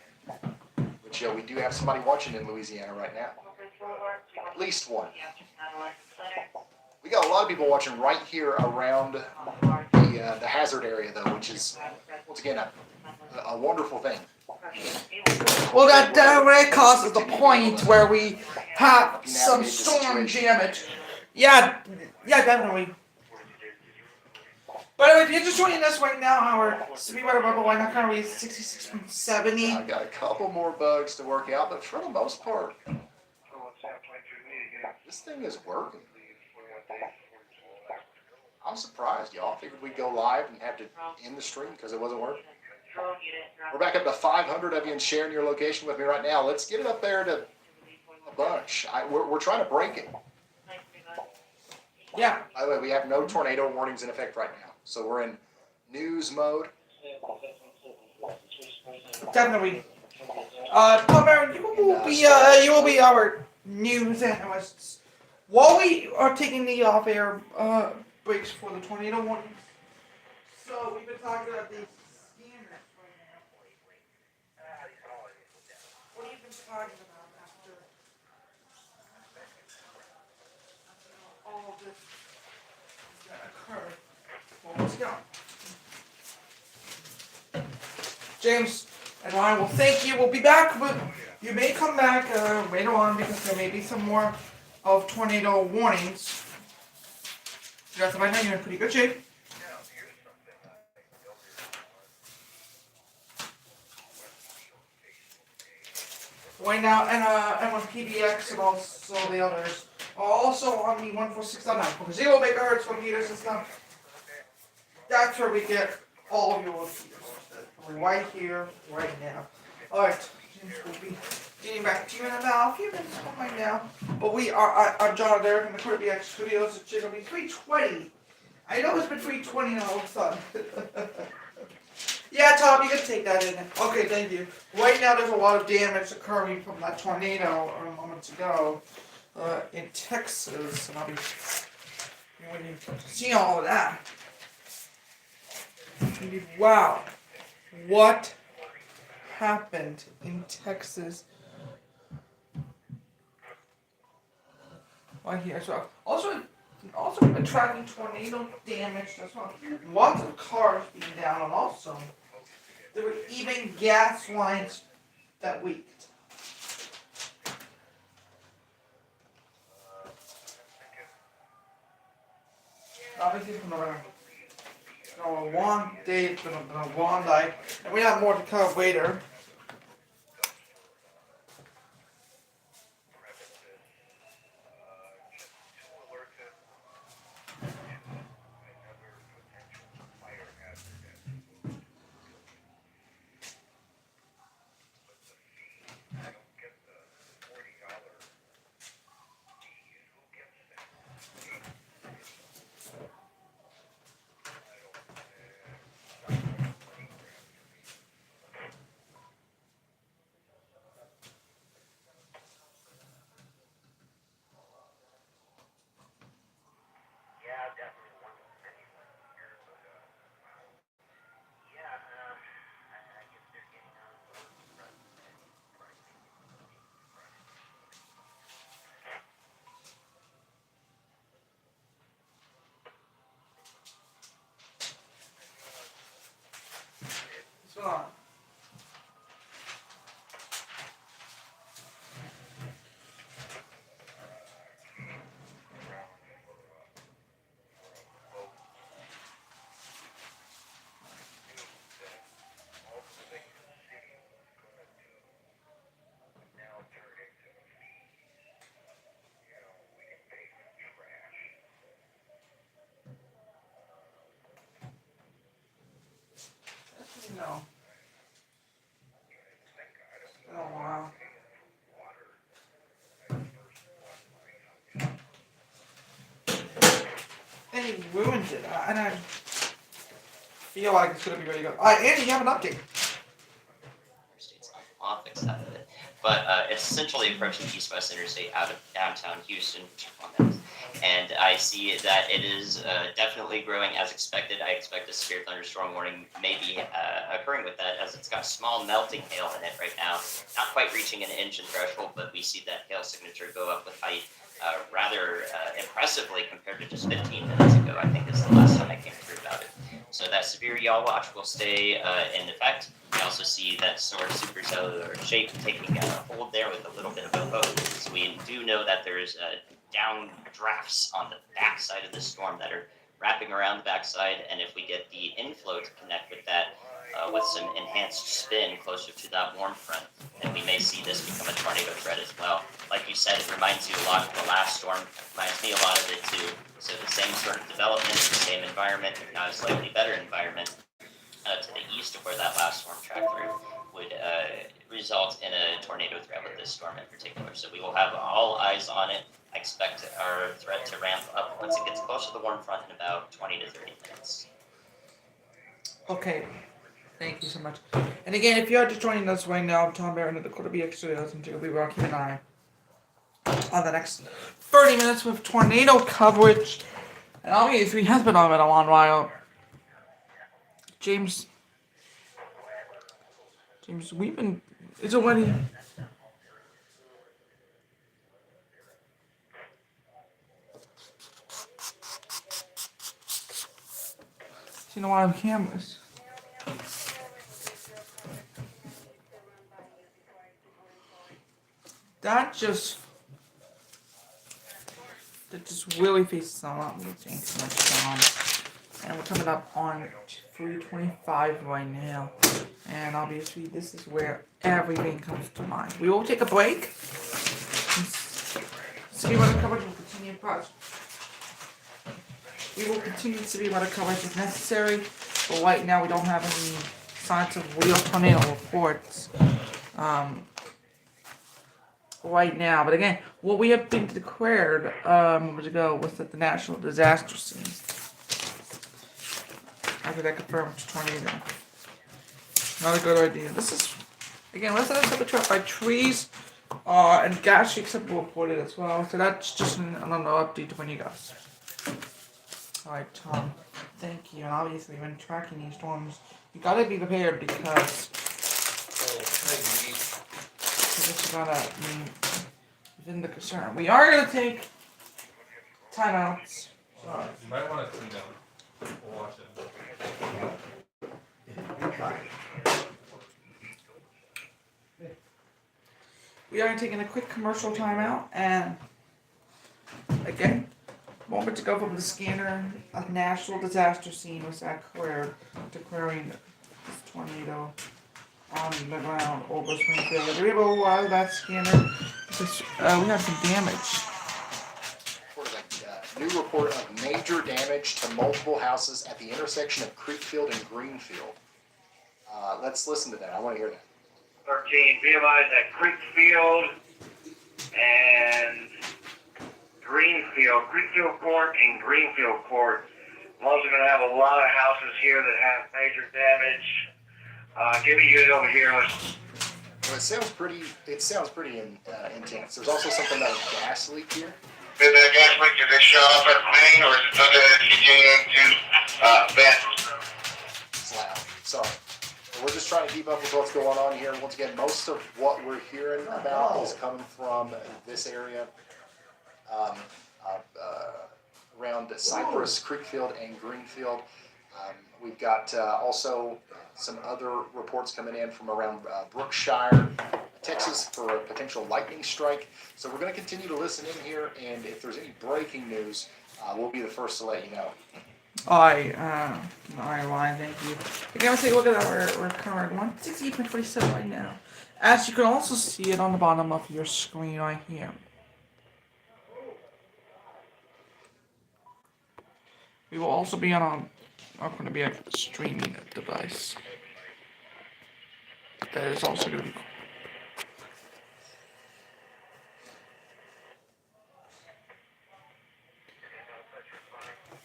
which we do have somebody watching in Louisiana right now. At least one. We got a lot of people watching right here around the hazard area, though, which is, once again, a wonderful thing. Well, that really causes the point where we have some storm damage. Yeah, definitely. By the way, if you're just joining us right now, our speed weather bubble line now currently is 66.70. I got a couple more bugs to work out, but for the most part, this thing is working. I'm surprised, y'all. I figured we'd go live and have to end the stream because it wasn't working. We're back up to 500 of you and sharing your location with me right now. Let's get it up there to a bunch. We're trying to break it. Yeah. By the way, we have no tornado warnings in effect right now. So we're in news mode. Definitely. Tom Aaron, you will be our news analysts. While we are taking the off-air breaks for the tornado warning, so we've been talking about the scanners right now. What have you been talking about after all of this that occurred? Well, let's go. James and Ryan will thank you. We'll be back, but you may come back later on because there may be some more of tornado warnings. That's right now, you're in pretty good shape. Right now, and with PBX and also the others are also on the 146.9 because 0 megahertz from meters and stuff. That's where we get all of your repeaters. Right here, right now. Alright, James will be getting back to you in about a few minutes from right now. But I'm John Derek from the Twitter BX Studios. It's going to be 3:20. I know it's been 3:20 now all of a sudden. Yeah, Tom, you can take that in. Okay, thank you. Right now, there's a lot of damage occurring from that tornado a moment ago in Texas. And I'll be when you see all of that. Wow. What happened in Texas? Right here. So also been tracking tornado damage as well. Lots of cars being down, and also there were even gas lines that leaked. Obviously from around. A long day, it's been a long night, and we have more to cover later. What's going on? No. Oh wow. And he ruined it, and I feel like it's gonna be really good. Andy, you have an update. Interstate's on the opposite side of it. But it's essentially approaching East West Interstate out of downtown Houston. and I see that it is definitely growing as expected. I expect a severe thunderstorm warning may be occurring with that, as it's got small melting hail in it right now, not quite reaching an inch in threshold, but we see that hail signature go up with height rather impressively compared to just 15 minutes ago, I think is the last time I came through about it. So that severe yaw watch will stay in effect. We also see that sort of supercellular shape taking hold there with a little bit of a hook. So we do know that there's down drafts on the backside of the storm that are wrapping around the backside, and if we get the inflow to connect with that with some enhanced spin closer to that warm front, then we may see this become a tornado threat as well. Like you said, it reminds you a lot of the last storm, reminds me a lot of it too. So the same sort of development, the same environment, if not a slightly better environment to the east of where that last storm tracked through would result in a tornado threat with this storm in particular. So we will have all eyes on it. I expect our threat to ramp up once it gets close to the warm front in about 20 to 30 minutes. Okay. Thank you so much. And again, if you are just joining us right now, I'm Tom Barron of the Dakota BX Studios, and we'll be rocking an eye on the next 30 minutes with tornado coverage. And obviously, he has been on it a long while. James, we've been. It's already. You know why I have cameras? That just really faces a lot more things too much on. And we're coming up on 3:25 right now. And obviously this is where everything comes to mind. We will take a break. See what the coverage will continue first. We will continue to see what the coverage is necessary. But right now we don't have any signs of real tornado reports. Right now, but again, what we have been declared moments ago was that the national disaster scene. After that confirmed tornado. Not a good idea. This is again, let's set up a trap by trees and gas acceptable reported as well. So that's just another update to when you guys. Alright, Tom. Thank you. And obviously when tracking these storms, you gotta be prepared because it's gotta within the concern. We are gonna take timeouts. You might want to clean up. We'll watch it. We are taking a quick commercial timeout, and again, moment to go from the scanner, a national disaster scene was declaring this tornado on the ground over Springfield. Do we have a while of that scanner? We have some damage. New report of major damage to multiple houses at the intersection of Creekfield and Greenfield. Let's listen to that. I want to hear that. 13 VMIs at Creekfield and Greenfield. Creekfield Court and Greenfield Court. I'm also going to have a lot of houses here that have major damage. Give me you over here. Well, it sounds pretty intense. There's also something about a gas leak here. Did that gas leak, did it shut off at the main, or is it something that's continuing to vent? It's loud. Sorry. We're just trying to keep up with what's going on here. Once again, most of what we're hearing about is coming from this area around Cypress, Creekfield, and Greenfield. We've got also some other reports coming in from around Brookshire, Texas, for a potential lightning strike. So we're going to continue to listen in here, and if there's any breaking news, we'll be the first to let you know. Alright, Ryan, thank you. Again, let's take a look at our current 168.47 right now. As you can also see it on the bottom of your screen right here. We will also be on going to be a streaming device. That is also going to be cool.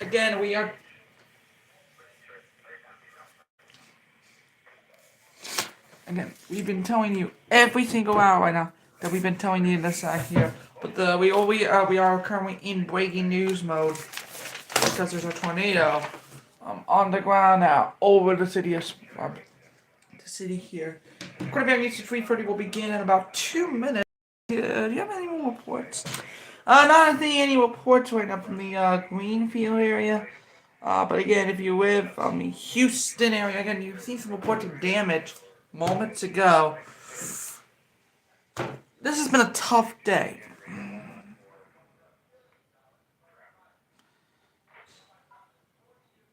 Again, we are. Again, we've been telling you every single hour right now that we've been telling you this out here But we are currently in breaking news mode because there's a tornado on the ground now over the city of the city here. Quarterback News at 3:30 will begin in about 2 minutes. Do you have any more reports? Not seeing any reports right now from the Greenfield area. But again, if you live on the Houston area, again, you've seen some reports of damage moments ago. This has been a tough day.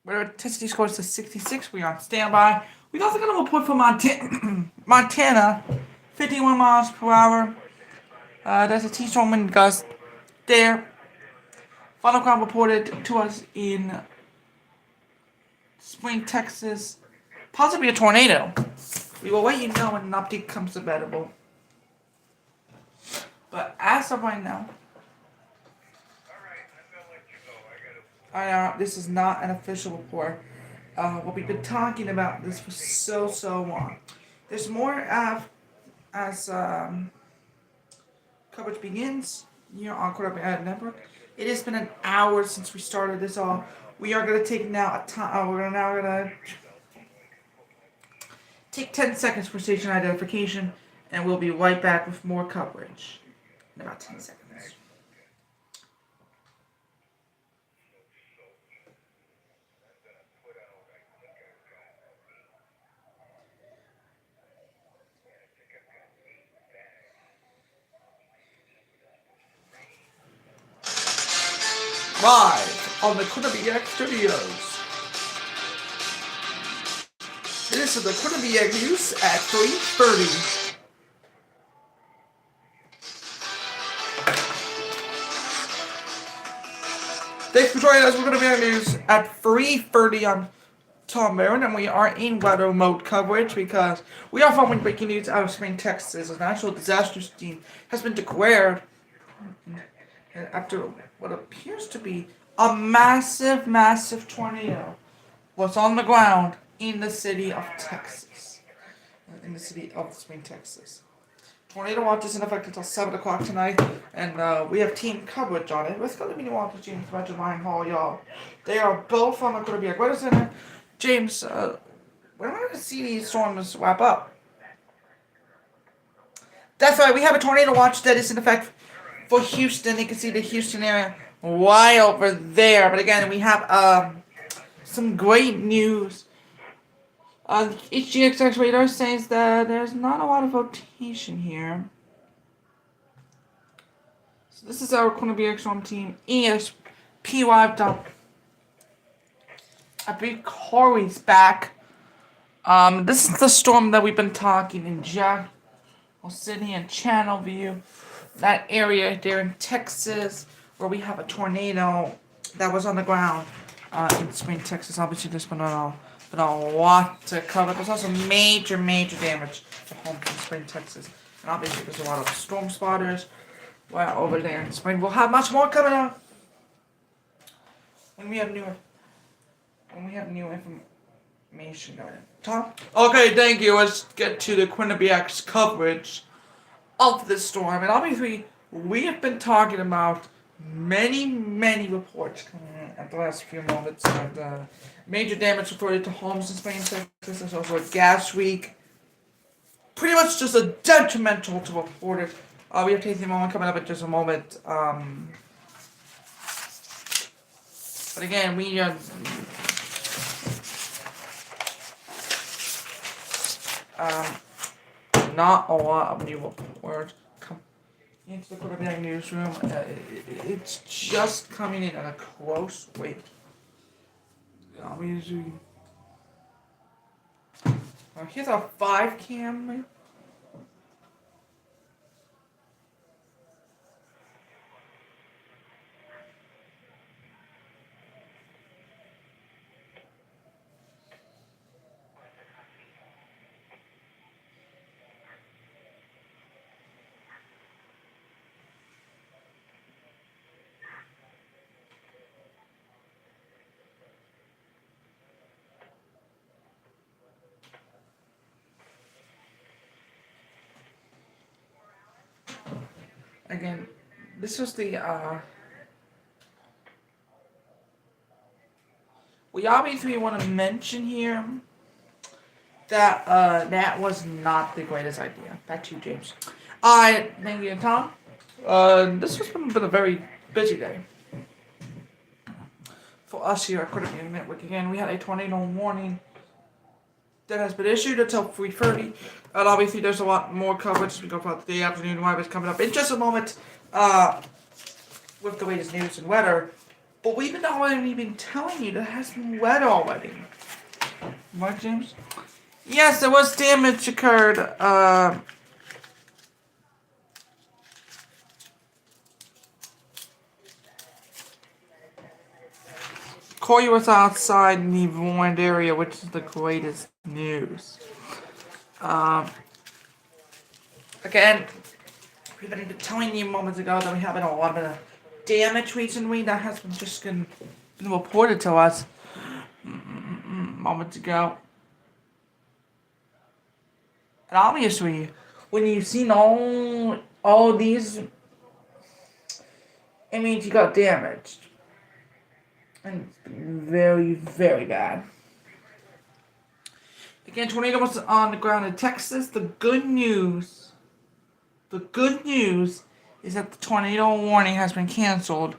Where intensity scores to 66, we are on standby. We've also got a report from Montana, 51 miles per hour. There's a T-storm wind gust there. Final ground reported to us in Spring, Texas. Possibly a tornado. We will let you know when an update comes available. But as of right now, this is not an official report. What we've been talking about this for so long. There's more as coverage begins here on Quarterback Network. It has been an hour since we started this all. We are going to take now a time. We're now going to take 10 seconds for station identification, and we'll be right back with more coverage in about 10 seconds. Live on the Quarterback Studios. This is the Quarterback News at 3:30. Thanks for joining us. We're going to be on news at 3:30 on Tom Barron, and we are in weather mode coverage because we are following breaking news out of Spring, Texas. A national disaster team has been declared after what appears to be a massive tornado was on the ground in the city of Texas, in the city of Spring, Texas. Tornado watch is in effect until 7 o'clock tonight, and we have team coverage on it. Let's go to meeting watch James Badger Ryan Hall, y'all. They are both on the Quarterback Weather Center. James, when am I going to see these storms wrap up? That's right, we have a tornado watch that is in effect for Houston. You can see the Houston area right over there. But again, we have some great news. HGXX radar says that there's not a lot of rotation here. So this is our Quarterback Storm team. ESP I believe Corey's back. This is the storm that we've been talking in Jackson City and Channelview. That area there in Texas where we have a tornado that was on the ground in Spring, Texas. Obviously, there's been a lot to cover. There's also major damage to homes in Spring, Texas. And obviously, there's a lot of storm spotters right over there in Spring. We'll have much more coming up when we have new information going. Tom? Okay, thank you. Let's get to the Quinnipiac's coverage of this storm. And obviously, we have been talking about many reports coming in at the last few moments of major damage reported to homes in Spain, Texas. There's also a gas leak. Pretty much just a detrimental to reporters. We have Tasty Moment coming up in just a moment. But again, we not a lot of new reports come into the Quarterback newsroom. It's just coming in at a close rate. Here's our 5 cam. Again, this was the we obviously want to mention here that that was not the greatest idea. Back to you, James. Thank you, Tom. This has been a very busy day for us here at Critical Network. Again, we had a tornado warning that has been issued until 3:30, and obviously there's a lot more coverage as we go throughout the afternoon. Why was coming up in just a moment with the latest news and weather. But we've already been telling you there has been weather already. Right, James? Yes, there was damage occurred. Corey was outside in the warned area, which is the greatest news. Again, we've been telling you moments ago that we have a lot of damage recently that has been just been reported to us moments ago. And obviously, when you've seen all these, it means you got damaged. And it's been very, very bad. Again, tornado was on the ground in Texas. The good news is that the tornado warning has been canceled.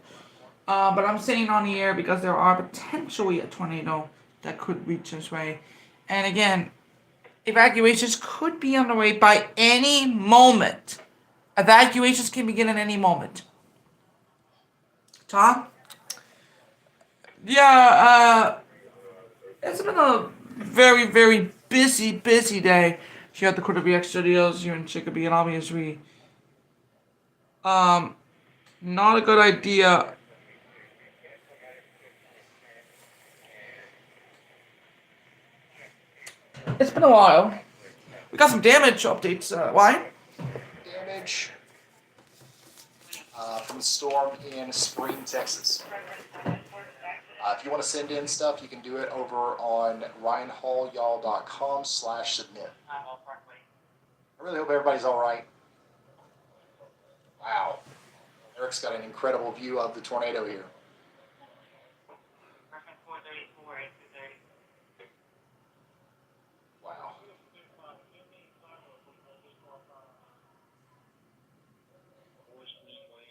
But I'm saying on the air because there are potentially a tornado that could reach this way. And again, evacuations could be on the way by any moment. Evacuations can begin at any moment. Tom? Yeah, it's been a very, very busy day here at the Quarter VX Studios here in Chicopee, and obviously, not a good idea. It's been a while. We got some damage updates. Why? Damage from the storm in Spring, Texas. If you want to send in stuff, you can do it over on ryanhallyall.com/submit. I really hope everybody's all right. Wow. Eric's got an incredible view of the tornado here. Wow.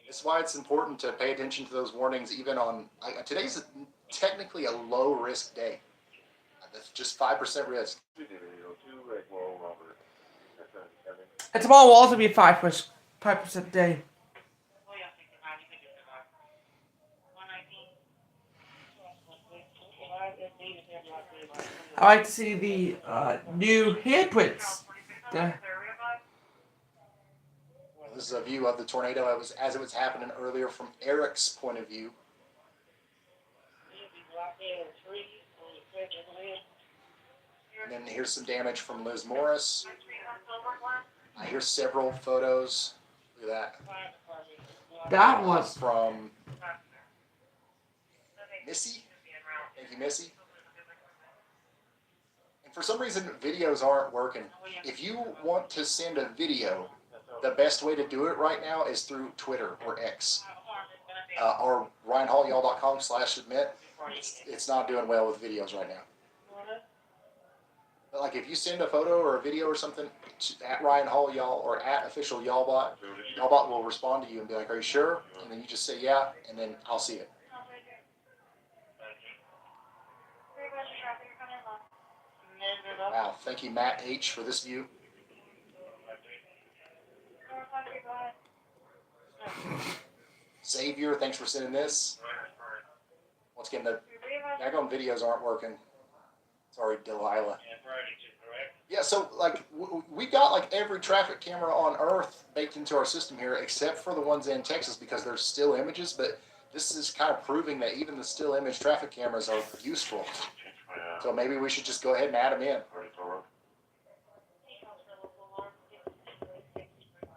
That's why it's important to pay attention to those warnings, even on today's technically a low risk day. That's just 5% risk. It's about walls to be 5% day. I like to see the new handprints. This is a view of the tornado as it was happening earlier from Eric's point of view. And then here's some damage from Liz Morris. Here's several photos. Look at that. That was from Missy. Thank you, Missy. And for some reason, videos aren't working. If you want to send a video, the best way to do it right now is through Twitter or X. Or ryanhallyall.com/submit. It's not doing well with videos right now. But like if you send a photo or a video or something at Ryan Hall Y'all or at official Y'allbot, Y'allbot will respond to you and be like, "Are you sure?" And then you just say yeah, and then I'll see it. Wow, thank you, Matt H, for this view. Xavier, thanks for sending this. Once again, the daggone videos aren't working. Sorry, Delilah. Yeah, so like we got like every traffic camera on Earth baked into our system here, except for the ones in Texas because they're still images. But this is kind of proving that even the still image traffic cameras are useful. So maybe we should just go ahead and add them in.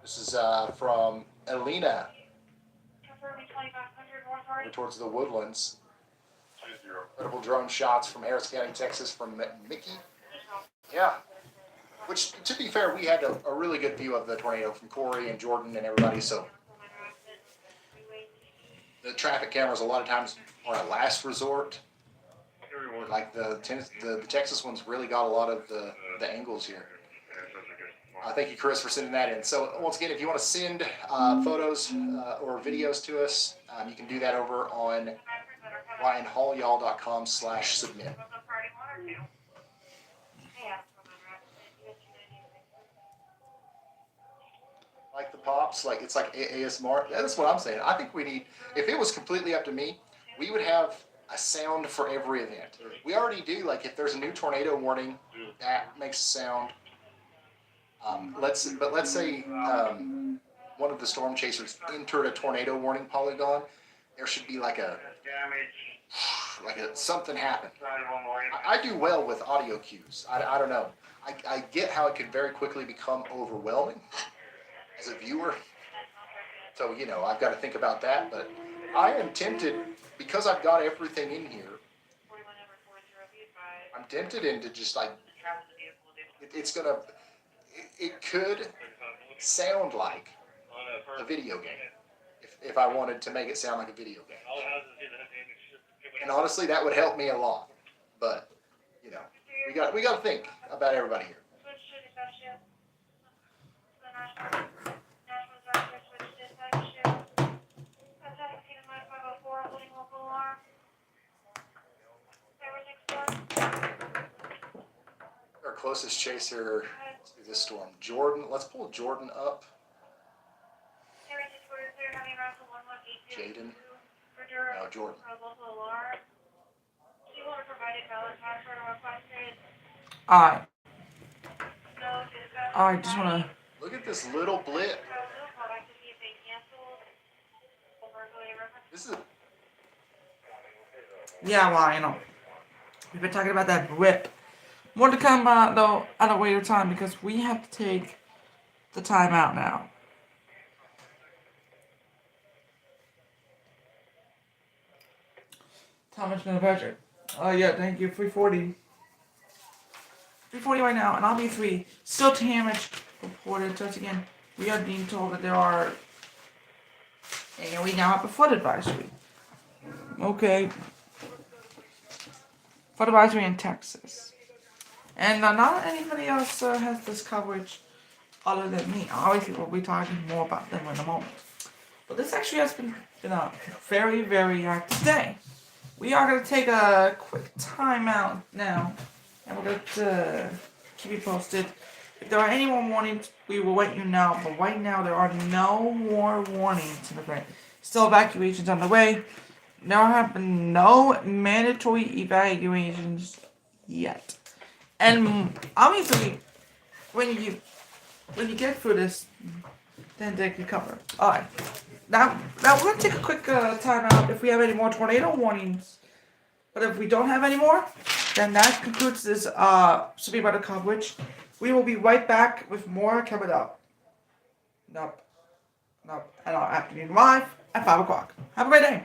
This is from Elena. Towards the Woodlands. Incredible drone shots from Harris County, Texas, from Mickey. Yeah. Which, to be fair, we had a really good view of the tornado from Corey and Jordan and everybody. So the traffic cameras a lot of times are a last resort. Like the Texas ones really got a lot of the angles here. Thank you, Chris, for sending that in. So once again, if you want to send photos or videos to us, you can do that over on RyanHallYall.com/submit. Like the pops, like it's like ASMR. That's what I'm saying. I think we need, if it was completely up to me, we would have a sound for every event. We already do, like if there's a new tornado warning, that makes a sound. Let's say one of the storm chasers entered a tornado warning polygon, there should be like a something happened. I do well with audio cues. I don't know. I get how it can very quickly become overwhelming as a viewer. So, you know, I've got to think about that, but I am tempted, because I've got everything in here, I'm tempted into just like, it could sound like a video game if I wanted to make it sound like a video game. And honestly, that would help me a lot. But, you know, we got to think about everybody here. Our closest chaser to this storm, Jordan. Let's pull Jordan up. Jaden. No, Jordan. Alright. I just wanna Look at this little blip. This is yeah, well, you know, we've been talking about that whip. More to come, though, at a later time, because we have to take the time out now. Thomas been a pleasure. Oh, yeah, thank you. 340. 340 right now, and I'll be 3. Still damage reported. So, again, we are being told that there are. And we now have a flood advisory. Okay. Flood advisory in Texas. And not anybody else has this coverage other than me. Obviously, we'll be talking more about them in a moment. But this actually has been a very, very active day. We are going to take a quick time out now. And we're going to keep you posted. If there are any more warnings, we will let you know. But right now, there are no more warnings in the event. Still evacuations on the way. There have been no mandatory evacuations yet. And obviously, when you get through this, then they can cover. Alright. Now we're going to take a quick time out if we have any more tornado warnings. But if we don't have any more, then that concludes this Severe Weather coverage. We will be right back with more coming up. Nope. At our afternoon live at 5 o'clock. Have a great day.